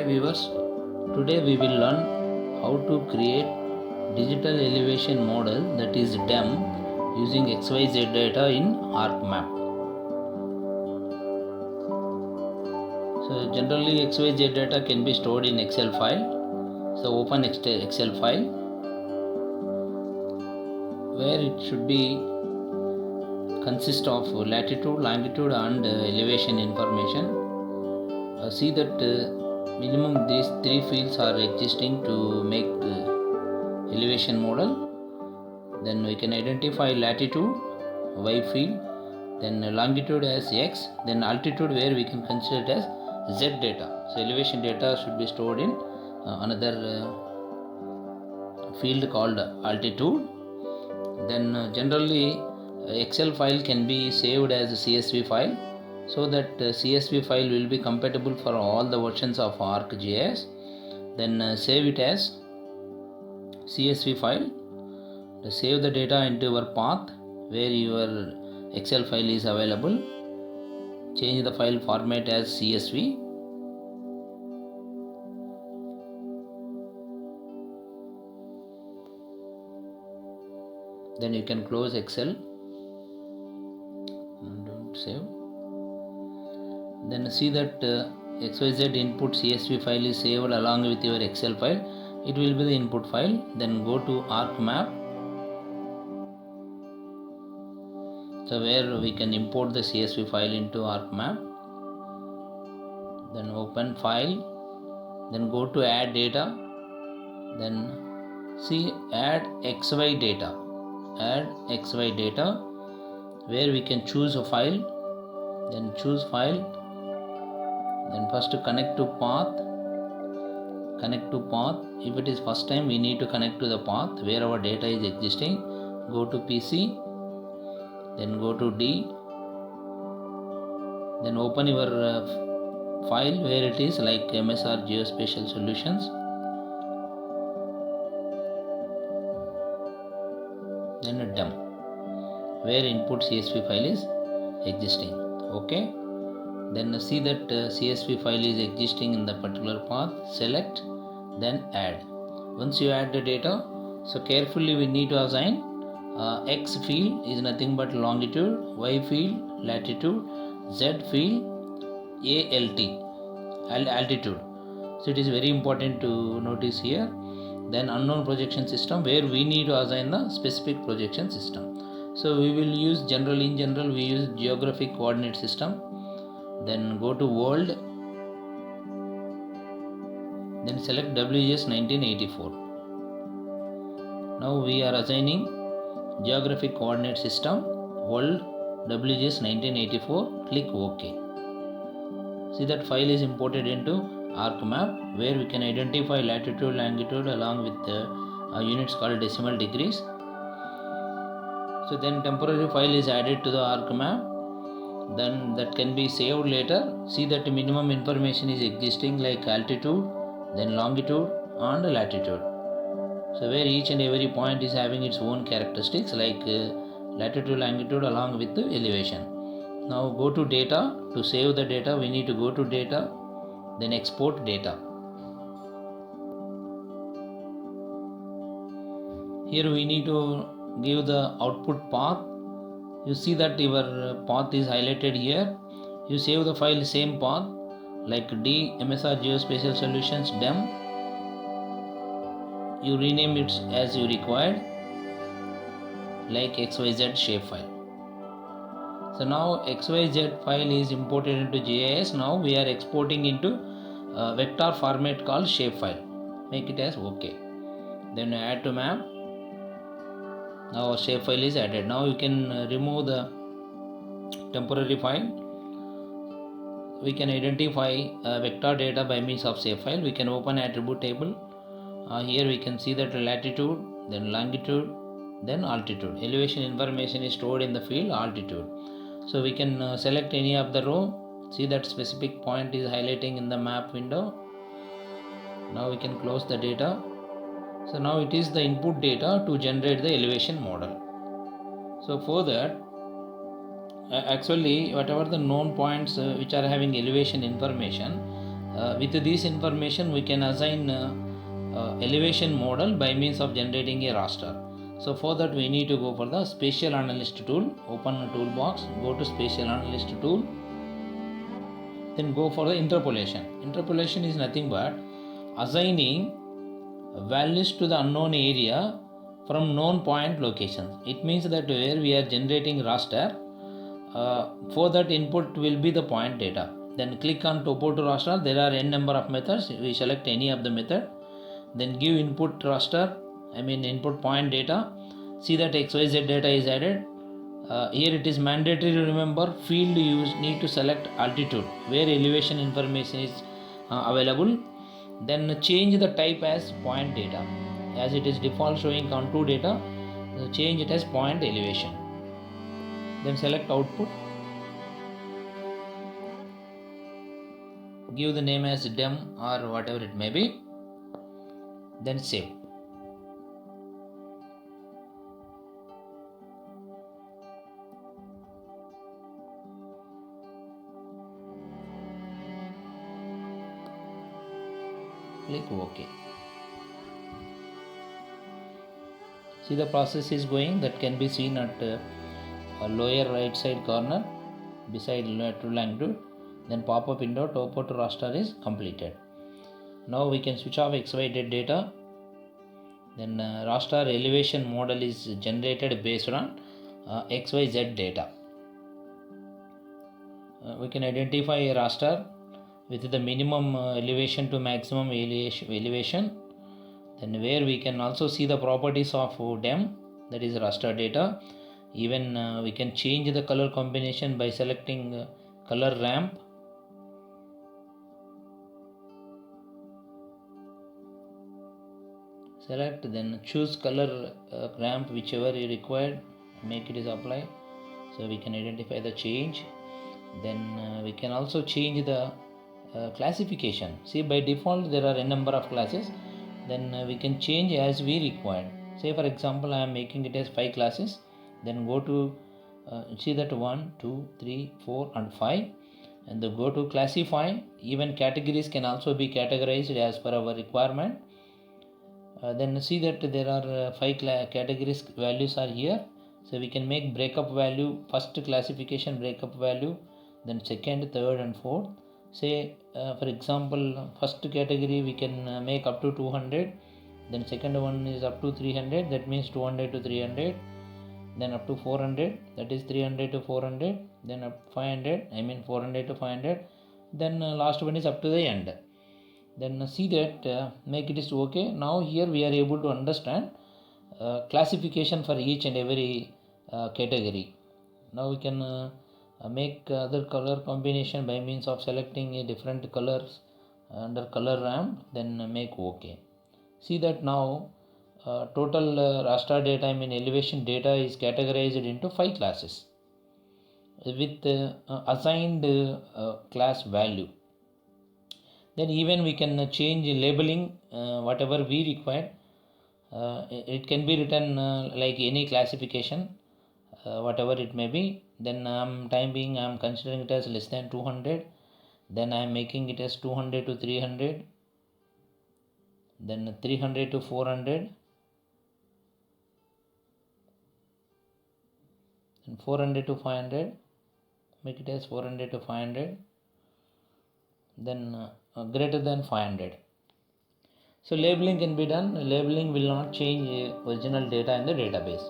Hi viewers, today we will learn how to create digital elevation model, that is DEM, using XYZ data in ArcMap. So generally XYZ data can be stored in Excel file. So open Excel file where it should be consist of latitude, longitude and elevation information. See that minimum these three fields are existing to make elevation model. Then we can identify latitude, Y field, then longitude as X, then altitude where we can consider it as Z data. So elevation data should be stored in another field called altitude. Then generally Excel file can be saved as a CSV file, so that CSV file will be compatible for all the versions of ArcGIS. Then save it as CSV file. Save the data into your path where your Excel file is available. Change the file format as CSV. Then you can close Excel. Don't save. Then see that XYZ input CSV file is saved along with your Excel file. It will be the input file. Then go to ArcMap. So where we can import the CSV file into ArcMap. Then open file. Then go to add data. Then see add XY data. Add XY data where we can choose a file. Then choose file. Then first connect to path. Connect to path. If it is first time, we need to connect to the path where our data is existing. Go to PC. Then go to D. Then open your file where it is like MSR Geospatial Solutions. Then DEM where input CSV file is existing. Okay. Then see that CSV file is existing in the particular path. Select, then add. Once you add the data, so carefully we need to assign X field is nothing but longitude, Y field latitude, Z field altitude. So it is very important to notice here. Then unknown projection system where we need to assign the specific projection system. So we will use in general we use geographic coordinate system. Then go to world. Then select WGS 1984. Now we are assigning geographic coordinate system world WGS 1984. Click OK. See that file is imported into ArcMap where we can identify latitude, longitude along with units called decimal degrees. So then temporary file is added to the ArcMap. Then that can be saved later. See that minimum information is existing like altitude, then longitude and latitude. So where each and every point is having its own characteristics like latitude, longitude along with the elevation. Now go to data. To save the data we need to go to data, then export data. Here we need to give the output path. You see that your path is highlighted here. You save the file same path like D MSR Geospatial Solutions DEM. You rename it as you required like XYZ shapefile. So now XYZ file is imported into GIS. Now we are exporting into a vector format called shapefile. Make it as OK. Then add to map. Now shapefile is added. Now you can remove the temporary file. We can identify vector data by means of shapefile. We can open attribute table. Here we can see that latitude, then longitude, then altitude. Elevation information is stored in the field altitude. So we can select any of the row. See that specific point is highlighting in the map window. Now we can close the data. So now it is the input data to generate the elevation model. So for that, actually whatever the known points which are having elevation information, With this information we can assign elevation model by means of generating a raster. So for that we need to go for the spatial analyst tool. Open a toolbox, go to spatial analyst tool, then go for the interpolation. Interpolation is nothing but assigning values to the unknown area from known point locations. It means that where we are generating raster, for that input will be the point data. Then click on topo to raster. There are n number of methods. We select any of the method. Then give input raster, input point data. See that XYZ data is added. Here it is mandatory to remember field you need to select altitude where elevation information is available. Then change the type as point data. As it is default showing contour data, change it as point elevation. Then select output. Give the name as dem or whatever it may be. Then save. Click OK. See the process is going. That can be seen at a lower right side corner beside lateral longitude. Then pop-up window topo to raster is completed. Now we can switch off XYZ data. Then raster elevation model is generated based on XYZ data. We can identify a raster with the minimum elevation to maximum elevation. Then where we can also see the properties of DEM, that is raster data. Even we can change the color combination by selecting color ramp. Select, then choose color ramp whichever you required, make it is apply. So we can identify the change. Then we can also change the classification. See, by default there are a number of classes. Then we can change as we required. Say for example I am making it as 5 classes. Then go to see that 1, 2, 3, 4 and 5, and then go to classify. Even categories can also be categorized as per our requirement. Then see that there are 5 categories values are here. So we can make breakup value, first classification breakup value, then second, third and fourth. Say for example first category we can make up to 200, then second one is up to 300, that means 200 to 300, then up to 400, that is 300 to 400, then up 500, 400 to 500, then last one is up to the end. Then see that make it is okay. Now here we are able to understand classification for each and every category. Now we can make other color combination by means of selecting different colors under color ramp, then make OK. See that now total raster data, elevation data is categorized into 5 classes with assigned class value. Then even we can change labeling whatever we require. It can be written like any classification, whatever it may be. Then time being I am considering it as less than 200. Then I am making it as 200 to 300. Then 300 to 400. And 400 to 500. Make it as 400 to 500. Then greater than 500. So labeling can be done. Labeling will not change original data in the database.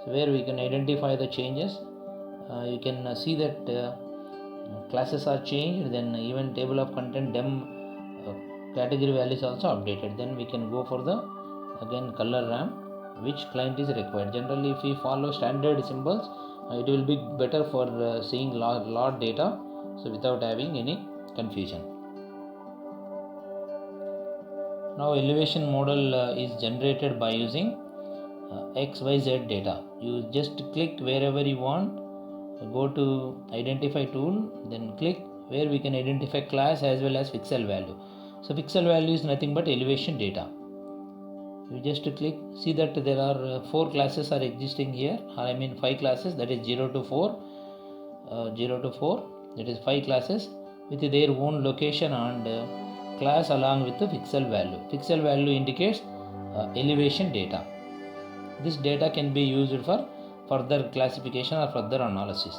So where we can identify the changes, you can see that classes are changed. Then even table of content dem category values also updated. Then we can go for the again color ramp which client is required. Generally if we follow standard symbols, it will be better for seeing lot data, so without having any confusion. Now elevation model is generated by using XYZ data. You just click wherever you want, go to identify tool, then click where we can identify class as well as pixel value. So pixel value is nothing but elevation data. You just click, see that there are 4 classes are existing here, 5 classes, that is 0 to 4, 0 to 4, that is 5 classes. with their own location and class along with the pixel value. Pixel value indicates elevation data. This data can be used for further classification or further analysis.